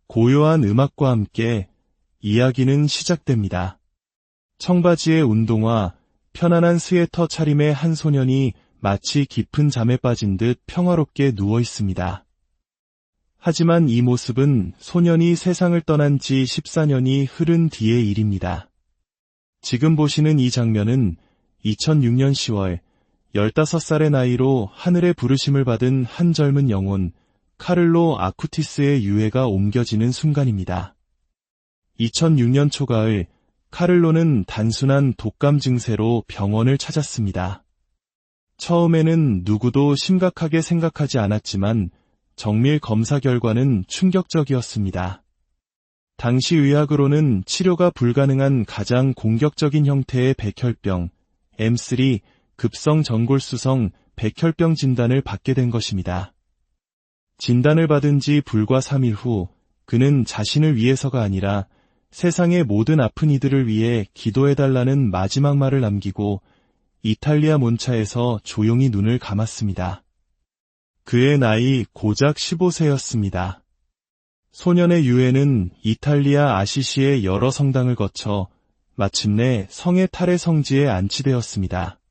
고요한 음악과 함께 이야기는 시작됩니다. 청바지의 운동화, 편안한 스웨터 차림의 한 소년이 마치 깊은 잠에 빠진 듯 평화롭게 누워 있습니다. 하지만 이 모습은 소년이 세상을 떠난 지 14년이 흐른 뒤의 일입니다. 지금 보시는 이 장면은 2006년 10월 15살의 나이로 하늘의 부르심을 받은 한 젊은 영혼, 카를로 아쿠티스의 유해가 옮겨지는 순간입니다. 2006년 초가을, 카를로는 단순한 독감 증세로 병원을 찾았습니다. 처음에는 누구도 심각하게 생각하지 않았지만 정밀 검사 결과는 충격적이었습니다. 당시 의학으로는 치료가 불가능한 가장 공격적인 형태의 백혈병, M3 급성 전골수성 백혈병 진단을 받게 된 것입니다. 진단을 받은 지 불과 3일 후 그는 자신을 위해서가 아니라 세상의 모든 아픈 이들을 위해 기도해달라는 마지막 말을 남기고 이탈리아 몬차에서 조용히 눈을 감았습니다. 그의 나이 고작 15세였습니다. 소년의 유해는 이탈리아 아시시의 여러 성당을 거쳐 마침내 성의 탈의 성지에 안치되었습니다.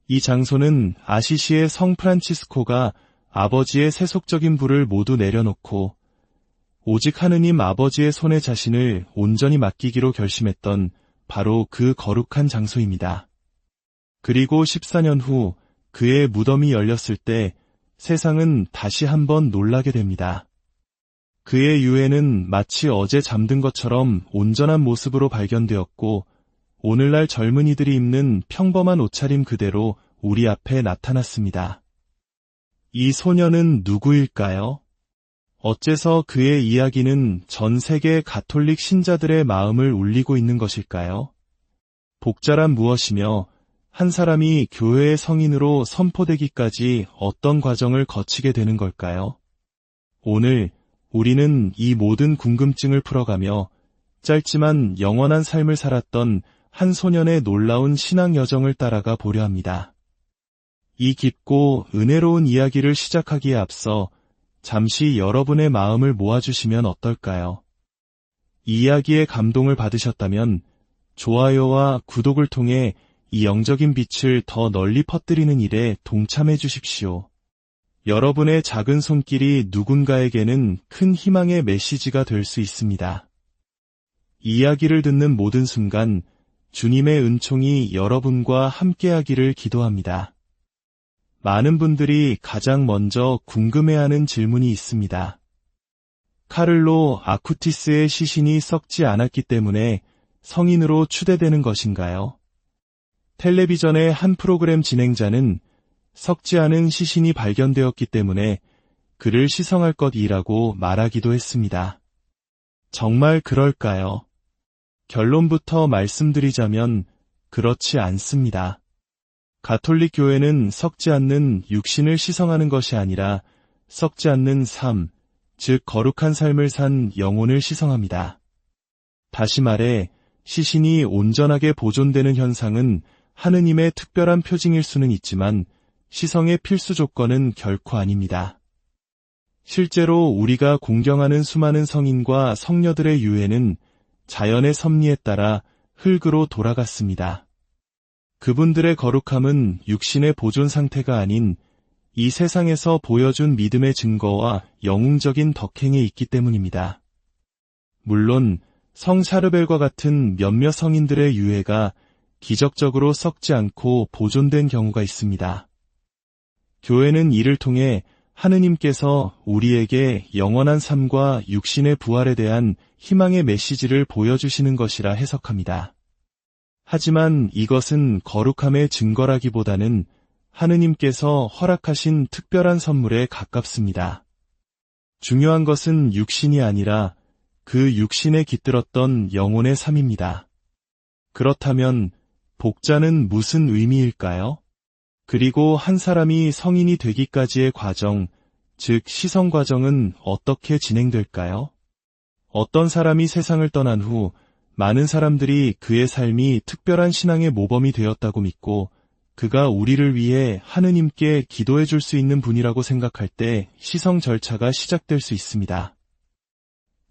이 장소는 아시시의 성 프란치스코가 아버지의 세속적인 부를 모두 내려놓고 오직 하느님 아버지의 손에 자신을 온전히 맡기기로 결심했던 바로 그 거룩한 장소입니다. 그리고 14년 후 그의 무덤이 열렸을 때 세상은 다시 한번 놀라게 됩니다. 그의 유해는 마치 어제 잠든 것처럼 온전한 모습으로 발견되었고 오늘날 젊은이들이 입는 평범한 옷차림 그대로 우리 앞에 나타났습니다. 이 소년은 누구일까요? 어째서 그의 이야기는 전 세계 가톨릭 신자들의 마음을 울리고 있는 것일까요? 복자란 무엇이며 한 사람이 교회의 성인으로 선포되기까지 어떤 과정을 거치게 되는 걸까요? 오늘 우리는 이 모든 궁금증을 풀어가며 짧지만 영원한 삶을 살았던 한 소년의 놀라운 신앙 여정을 따라가 보려 합니다. 이 깊고 은혜로운 이야기를 시작하기에 앞서 잠시 여러분의 마음을 모아주시면 어떨까요? 이 이야기에 감동을 받으셨다면 좋아요와 구독을 통해 이 영적인 빛을 더 널리 퍼뜨리는 일에 동참해 주십시오. 여러분의 작은 손길이 누군가에게는 큰 희망의 메시지가 될 수 있습니다. 이야기를 듣는 모든 순간 주님의 은총이 여러분과 함께하기를 기도합니다. 많은 분들이 가장 먼저 궁금해하는 질문이 있습니다. 카를로 아쿠티스의 시신이 썩지 않았기 때문에 성인으로 추대되는 것인가요? 텔레비전의 한 프로그램 진행자는 썩지 않은 시신이 발견되었기 때문에 그를 시성할 것이라고 말하기도 했습니다. 정말 그럴까요? 결론부터 말씀드리자면 그렇지 않습니다. 가톨릭 교회는 썩지 않는 육신을 시성하는 것이 아니라 썩지 않는 삶, 즉 거룩한 삶을 산 영혼을 시성합니다. 다시 말해 시신이 온전하게 보존되는 현상은 하느님의 특별한 표징일 수는 있지만 시성의 필수 조건은 결코 아닙니다. 실제로 우리가 공경하는 수많은 성인과 성녀들의 유해는 자연의 섭리에 따라 흙으로 돌아갔습니다. 그분들의 거룩함은 육신의 보존 상태가 아닌 이 세상에서 보여준 믿음의 증거와 영웅적인 덕행에 있기 때문입니다. 물론 성 샤르벨과 같은 몇몇 성인들의 유해가 기적적으로 썩지 않고 보존된 경우가 있습니다. 교회는 이를 통해 하느님께서 우리에게 영원한 삶과 육신의 부활에 대한 희망의 메시지를 보여주시는 것이라 해석합니다. 하지만 이것은 거룩함의 증거라기보다는 하느님께서 허락하신 특별한 선물에 가깝습니다. 중요한 것은 육신이 아니라 그 육신에 깃들었던 영혼의 삶입니다. 그렇다면 복자는 무슨 의미일까요? 그리고 한 사람이 성인이 되기까지의 과정, 즉 시성 과정은 어떻게 진행될까요? 어떤 사람이 세상을 떠난 후 많은 사람들이 그의 삶이 특별한 신앙의 모범이 되었다고 믿고 그가 우리를 위해 하느님께 기도해 줄 수 있는 분이라고 생각할 때 시성 절차가 시작될 수 있습니다.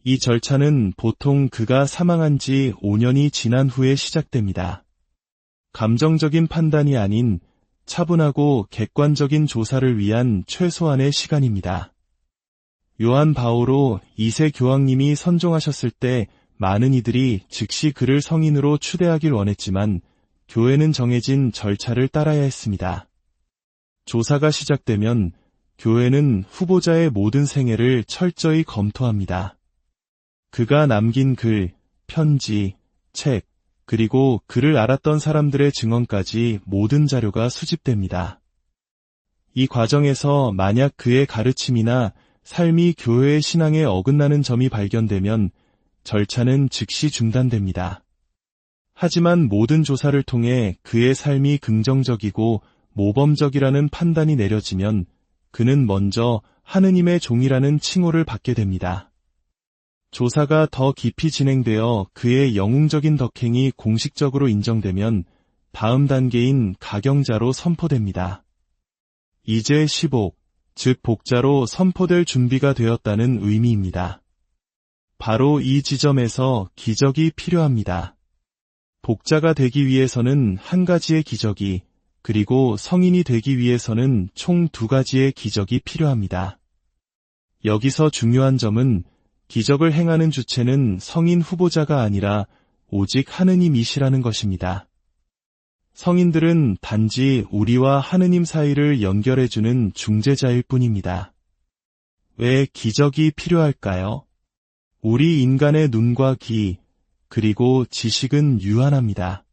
이 절차는 보통 그가 사망한 지 5년이 지난 후에 시작됩니다. 감정적인 판단이 아닌 차분하고 객관적인 조사를 위한 최소한의 시간입니다. 요한 바오로 2세 교황님이 선종하셨을 때 많은 이들이 즉시 그를 성인으로 추대하길 원했지만 교회는 정해진 절차를 따라야 했습니다. 조사가 시작되면 교회는 후보자의 모든 생애를 철저히 검토합니다. 그가 남긴 글, 편지, 책, 그리고 그를 알았던 사람들의 증언까지 모든 자료가 수집됩니다. 이 과정에서 만약 그의 가르침이나 삶이 교회의 신앙에 어긋나는 점이 발견되면 절차는 즉시 중단됩니다. 하지만 모든 조사를 통해 그의 삶이 긍정적이고 모범적이라는 판단이 내려지면 그는 먼저 하느님의 종이라는 칭호를 받게 됩니다. 조사가 더 깊이 진행되어 그의 영웅적인 덕행이 공식적으로 인정되면 다음 단계인 가경자로 선포됩니다. 이제 15, 즉 복자로 선포될 준비가 되었다는 의미입니다. 바로 이 지점에서 기적이 필요합니다. 복자가 되기 위해서는 한 가지의 기적이, 그리고 성인이 되기 위해서는 총 2가지의 기적이 필요합니다. 여기서 중요한 점은 기적을 행하는 주체는 성인 후보자가 아니라 오직 하느님이시라는 것입니다. 성인들은 단지 우리와 하느님 사이를 연결해주는 중재자일 뿐입니다. 왜 기적이 필요할까요? 우리 인간의 눈과 귀, 그리고 지식은 유한합니다.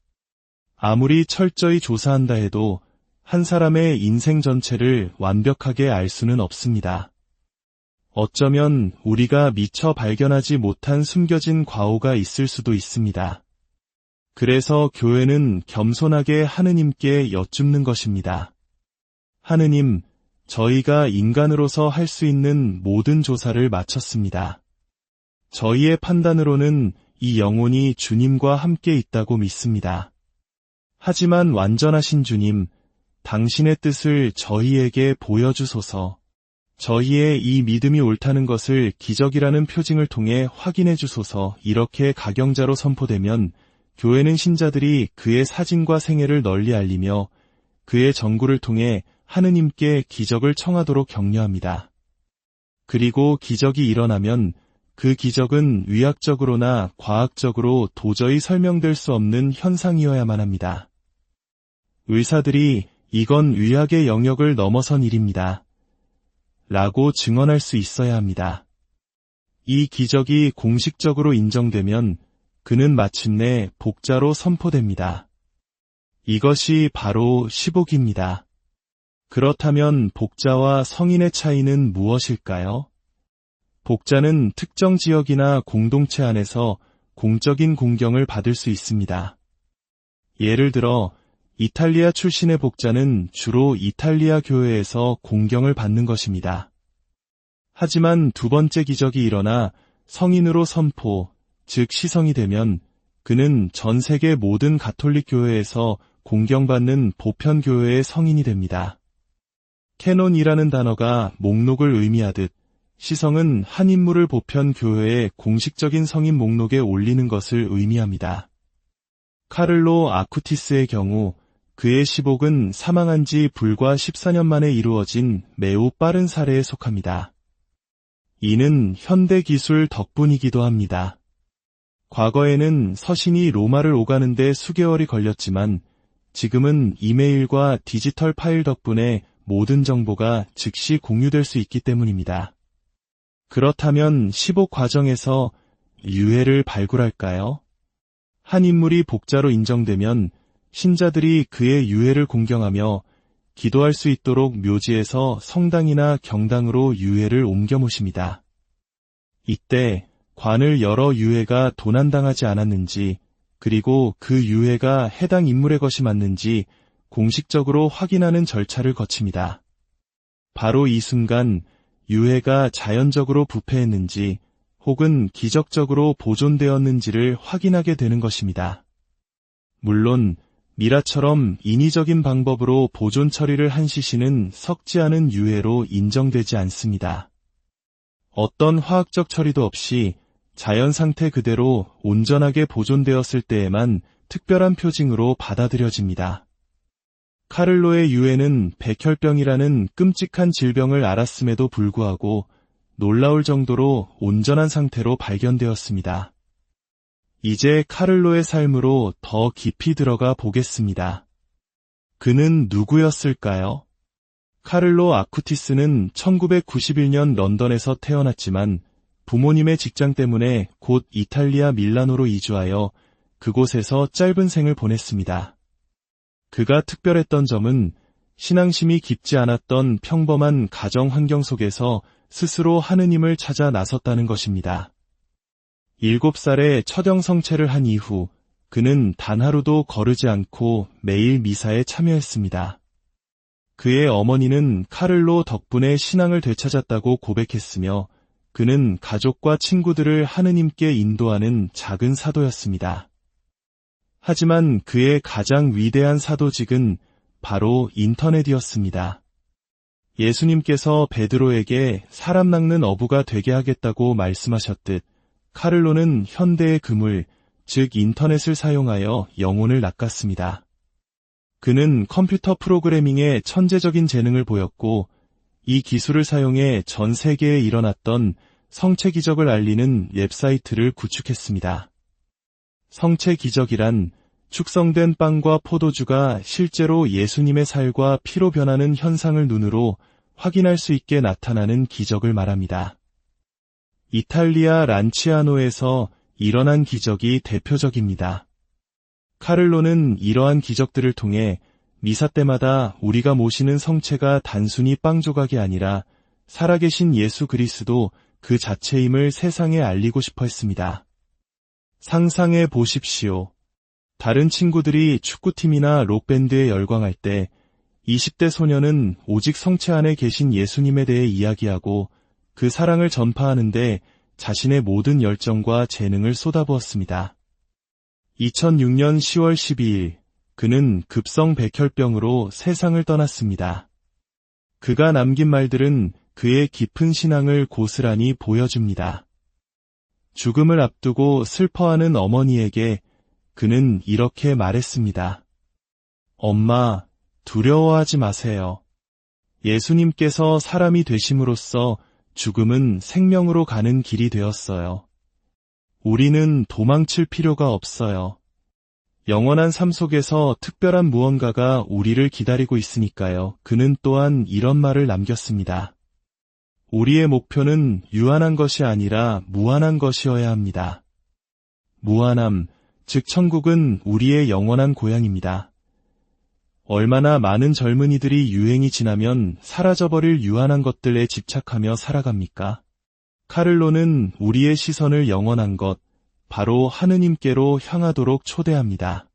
아무리 철저히 조사한다 해도 한 사람의 인생 전체를 완벽하게 알 수는 없습니다. 어쩌면 우리가 미처 발견하지 못한 숨겨진 과오가 있을 수도 있습니다. 그래서 교회는 겸손하게 하느님께 여쭙는 것입니다. 하느님, 저희가 인간으로서 할 수 있는 모든 조사를 마쳤습니다. 저희의 판단으로는 이 영혼이 주님과 함께 있다고 믿습니다. 하지만 완전하신 주님, 당신의 뜻을 저희에게 보여주소서. 저희의 이 믿음이 옳다는 것을 기적이라는 표징을 통해 확인해 주소서. 이렇게 가경자로 선포되면 교회는 신자들이 그의 사진과 생애를 널리 알리며 그의 전구를 통해 하느님께 기적을 청하도록 격려합니다. 그리고 기적이 일어나면 그 기적은 의학적으로나 과학적으로 도저히 설명될 수 없는 현상이어야만 합니다. 의사들이 이건 의학의 영역을 넘어선 일입니다. 라고 증언할 수 있어야 합니다. 이 기적이 공식적으로 인정되면 그는 마침내 복자로 선포됩니다. 이것이 바로 15기입니다. 그렇다면 복자와 성인의 차이는 무엇일까요? 복자는 특정 지역이나 공동체 안에서 공적인 공경을 받을 수 있습니다. 예를 들어 이탈리아 출신의 복자는 주로 이탈리아 교회에서 공경을 받는 것입니다. 하지만 2번째 기적이 일어나 성인으로 선포, 즉 시성이 되면 그는 전 세계 모든 가톨릭 교회에서 공경받는 보편교회의 성인이 됩니다. 캐논이라는 단어가 목록을 의미하듯 시성은 한 인물을 보편교회의 공식적인 성인 목록에 올리는 것을 의미합니다. 카를로 아쿠티스의 경우 그의 시복은 사망한 지 불과 14년 만에 이루어진 매우 빠른 사례에 속합니다. 이는 현대 기술 덕분이기도 합니다. 과거에는 서신이 로마를 오가는데 수개월이 걸렸지만 지금은 이메일과 디지털 파일 덕분에 모든 정보가 즉시 공유될 수 있기 때문입니다. 그렇다면 시복 과정에서 유해를 발굴할까요? 한 인물이 복자로 인정되면 신자들이 그의 유해를 공경하며 기도할 수 있도록 묘지에서 성당이나 경당으로 유해를 옮겨 모십니다. 이때 관을 열어 유해가 도난당하지 않았는지, 그리고 그 유해가 해당 인물의 것이 맞는지 공식적으로 확인하는 절차를 거칩니다. 바로 이 순간 유해가 자연적으로 부패했는지 혹은 기적적으로 보존되었는지를 확인하게 되는 것입니다. 물론 미라처럼 인위적인 방법으로 보존 처리를 한 시신은 썩지 않은 유해로 인정되지 않습니다. 어떤 화학적 처리도 없이 자연 상태 그대로 온전하게 보존되었을 때에만 특별한 표징으로 받아들여집니다. 카를로의 유해는 백혈병이라는 끔찍한 질병을 앓았음에도 불구하고 놀라울 정도로 온전한 상태로 발견되었습니다. 이제 카를로의 삶으로 더 깊이 들어가 보겠습니다. 그는 누구였을까요? 카를로 아쿠티스는 1991년 런던에서 태어났지만 부모님의 직장 때문에 곧 이탈리아 밀라노로 이주하여 그곳에서 짧은 생을 보냈습니다. 그가 특별했던 점은 신앙심이 깊지 않았던 평범한 가정 환경 속에서 스스로 하느님을 찾아 나섰다는 것입니다. 7살에 첫영 성체를 한 이후 그는 단 하루도 거르지 않고 매일 미사에 참여했습니다. 그의 어머니는 카를로 덕분에 신앙을 되찾았다고 고백했으며 그는 가족과 친구들을 하느님께 인도하는 작은 사도였습니다. 하지만 그의 가장 위대한 사도직은 바로 인터넷이었습니다. 예수님께서 베드로에게 사람 낚는 어부가 되게 하겠다고 말씀하셨듯 카를로는 현대의 그물, 즉 인터넷을 사용하여 영혼을 낚았습니다. 그는 컴퓨터 프로그래밍에 천재적인 재능을 보였고 이 기술을 사용해 전 세계에 일어났던 성체 기적을 알리는 웹사이트를 구축했습니다. 성체 기적이란 축성된 빵과 포도주가 실제로 예수님의 살과 피로 변하는 현상을 눈으로 확인할 수 있게 나타나는 기적을 말합니다. 이탈리아 란치아노에서 일어난 기적이 대표적입니다. 카를로는 이러한 기적들을 통해 미사 때마다 우리가 모시는 성체가 단순히 빵 조각이 아니라 살아계신 예수 그리스도 그 자체임을 세상에 알리고 싶어 했습니다. 상상해 보십시오. 다른 친구들이 축구팀이나 록밴드에 열광할 때 20대 소녀는 오직 성체 안에 계신 예수님에 대해 이야기하고 그 사랑을 전파하는데 자신의 모든 열정과 재능을 쏟아부었습니다. 2006년 10월 12일 그는 급성 백혈병으로 세상을 떠났습니다. 그가 남긴 말들은 그의 깊은 신앙을 고스란히 보여줍니다. 죽음을 앞두고 슬퍼하는 어머니에게 그는 이렇게 말했습니다. 엄마, 두려워하지 마세요. 예수님께서 사람이 되심으로써 죽음은 생명으로 가는 길이 되었어요. 우리는 도망칠 필요가 없어요. 영원한 삶 속에서 특별한 무언가가 우리를 기다리고 있으니까요. 그는 또한 이런 말을 남겼습니다. 우리의 목표는 유한한 것이 아니라 무한한 것이어야 합니다. 무한함, 즉 천국은 우리의 영원한 고향입니다. 얼마나 많은 젊은이들이 유행이 지나면 사라져버릴 유한한 것들에 집착하며 살아갑니까? 카를로는 우리의 시선을 영원한 것, 바로 하느님께로 향하도록 초대합니다.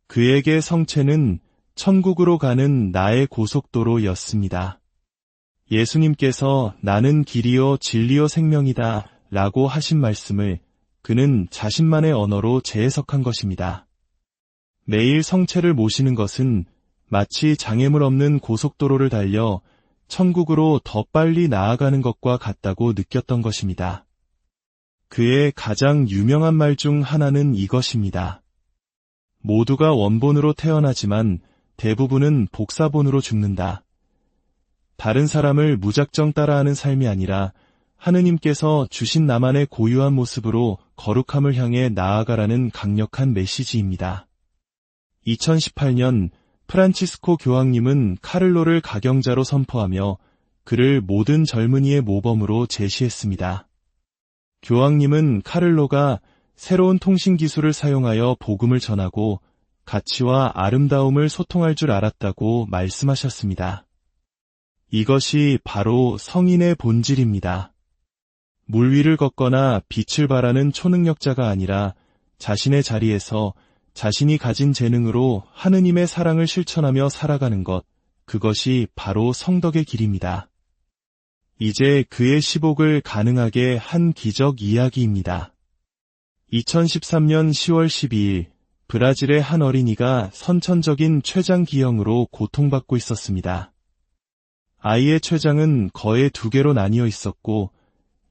그에게 성체는 천국으로 가는 나의 고속도로였습니다. 예수님께서 나는 길이요 진리요 생명이다 라고 하신 말씀을 그는 자신만의 언어로 재해석한 것입니다. 매일 성체를 모시는 것은 마치 장애물 없는 고속도로를 달려 천국으로 더 빨리 나아가는 것과 같다고 느꼈던 것입니다. 그의 가장 유명한 말 중 하나는 이것입니다. 모두가 원본으로 태어나지만 대부분은 복사본으로 죽는다. 다른 사람을 무작정 따라하는 삶이 아니라 하느님께서 주신 나만의 고유한 모습으로 거룩함을 향해 나아가라는 강력한 메시지입니다. 2018년 프란치스코 교황님은 카를로를 가경자로 선포하며 그를 모든 젊은이의 모범으로 제시했습니다. 교황님은 카를로가 새로운 통신 기술을 사용하여 복음을 전하고 가치와 아름다움을 소통할 줄 알았다고 말씀하셨습니다. 이것이 바로 성인의 본질입니다. 물 위를 걷거나 빛을 발하는 초능력자가 아니라 자신의 자리에서 자신이 가진 재능으로 하느님의 사랑을 실천하며 살아가는 것, 그것이 바로 성덕의 길입니다. 이제 그의 시복을 가능하게 한 기적 이야기입니다. 2013년 10월 12일 브라질의 한 어린이가 선천적인 췌장 기형으로 고통받고 있었습니다. 아이의 췌장은 거의 2개로 나뉘어 있었고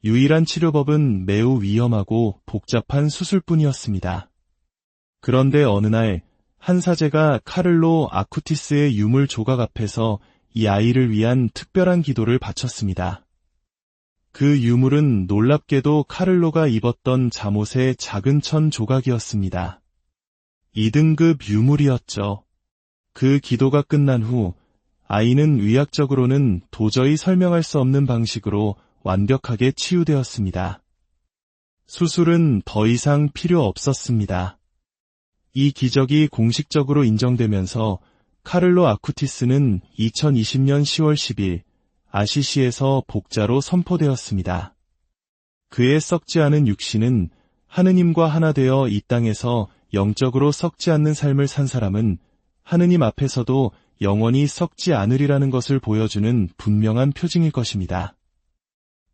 유일한 치료법은 매우 위험하고 복잡한 수술뿐이었습니다. 그런데 어느 날 한 사제가 카를로 아쿠티스의 유물 조각 앞에서 이 아이를 위한 특별한 기도를 바쳤습니다. 그 유물은 놀랍게도 카를로가 입었던 잠옷의 작은 천 조각이었습니다. 2등급 유물이었죠. 그 기도가 끝난 후 아이는 의학적으로는 도저히 설명할 수 없는 방식으로 완벽하게 치유되었습니다. 수술은 더 이상 필요 없었습니다. 이 기적이 공식적으로 인정되면서 카를로 아쿠티스는 2020년 10월 10일 아시시에서 복자로 선포되었습니다. 그의 썩지 않은 육신은 하느님과 하나 되어 이 땅에서 영적으로 썩지 않는 삶을 산 사람은 하느님 앞에서도 영원히 썩지 않으리라는 것을 보여주는 분명한 표징일 것입니다.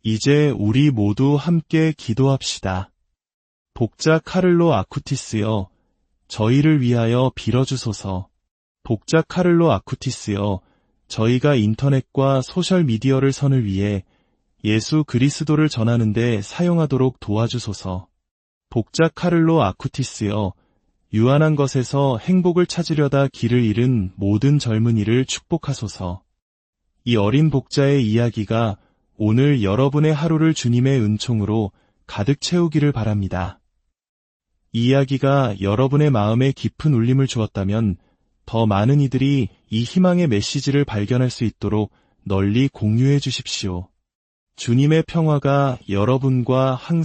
이제 우리 모두 함께 기도합시다. 복자 카를로 아쿠티스여, 저희를 위하여 빌어주소서. 복자 카를로 아쿠티스여, 저희가 인터넷과 소셜미디어를 선을 위해 예수 그리스도를 전하는 데 사용하도록 도와주소서. 복자 카를로 아쿠티스여, 유한한 것에서 행복을 찾으려다 길을 잃은 모든 젊은이를 축복하소서. 이 어린 복자의 이야기가 오늘 여러분의 하루를 주님의 은총으로 가득 채우기를 바랍니다. 이 이야기가 여러분의 마음에 깊은 울림을 주었다면 더 많은 이들이 이 희망의 메시지를 발견할 수 있도록 널리 공유해 주십시오. 주님의 평화가 여러분과 항상